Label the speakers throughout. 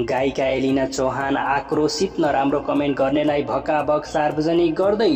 Speaker 1: गायिका एलिना चौहान आक्रोशित नराम्रो कमेन्ट गर्नेलाई भकाभक सार्वजनिक गर्दै।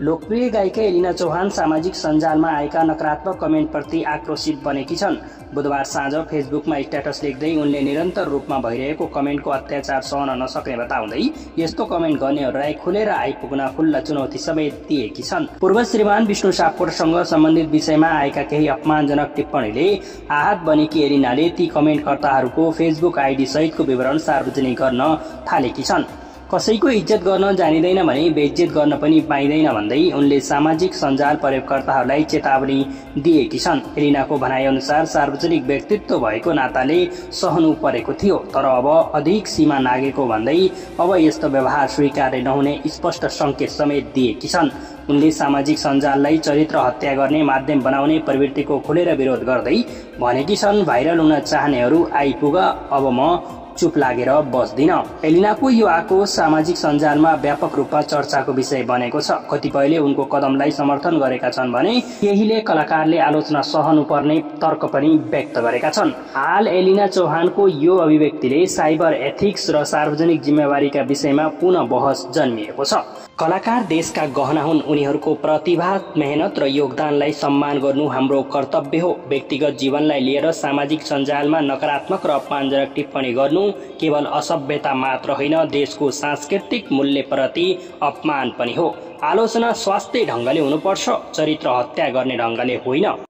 Speaker 1: लोकप्रिय गायिका एलिना चौहान सामाजिक सञ्जालमा आएका नकारात्मक कमेन्टप्रति आक्रोशित बनेकी छन्। बुधबार साँझ फेसबुकमा स्ट्याटस लेख्दै उनले निरन्तर रूपमा भइरहेको कमेन्टको अत्याचार सहन नसक्ने बताउँदै यस्तो कमेन्ट गर्नेहरूलाई खुलेर आइपुग्न खुल्ला चुनौती समेत दिएकी छन्। पूर्व श्रीमान विष्णु सापकोटासँग सम्बन्धित विषयमा आएका केही अपमानजनक टिप्पणीले आहत बनेकी एलिनाले ती कमेन्टकर्ताहरूको फेसबुक आइडी सहितको विवरण सार्वजनिक गर्न थालेकी छन्। कसैको इज्जत गर्न जानिँदैन भने बेइज्जत गर्न पनि पाइँदैन भन्दै उनले सामाजिक सञ्जाल प्रयोगकर्ताहरूलाई चेतावनी दिएकी छन्। एलिनाको भनाइअनुसार सार्वजनिक व्यक्तित्व भएको नाताले सहनु परेको थियो, तर अब अधिक सीमा नागेको भन्दै अब यस्तो व्यवहार स्वीकार्य नहुने स्पष्ट संकेत समेत दिएकी छन्। उनले सामाजिक सञ्जाललाई चरित्र हत्या गर्ने माध्यम बनाउने प्रवृत्तिको खुलेर विरोध गर्दै भनेकी छन्, भाइरल हुन चाहनेहरू आइपुग, अब म चुप लागेर बस्दिन। एलिनाको यो आक्रोश सामाजिक सञ्जालमा व्यापक रूपमा चर्चाको विषय बनेको छ। कतिपयले उनको कदमलाई समर्थन गरेका छन् भने केहीले कलाकारले आलोचना सहनुपर्ने तर्क पनि व्यक्त गरेका छन्। हाल एलिना चौहानको यो अभिव्यक्तिले साइबर एथिक्स र सार्वजनिक जिम्मेवारीका विषयमा पुनः बहस जन्मिएको छ। कलाकार देशका गहना हुन्, उनीहरूको प्रतिभा, मेहनत र योगदानलाई सम्मान गर्नु हाम्रो कर्तव्य हो। व्यक्तिगत जीवनलाई लिएर सामाजिक सञ्जालमा नकारात्मक र अपमानजनक टिप्पणी गर्नु केवल असभ्यता मात्र होइन, देशको सांस्कृतिक मूल्यप्रति अपमान पनि हो। आलोचना स्वास्थ्य ढंगले हुनुपर्छ, चरित्र हत्या गर्ने ढंगले होइन।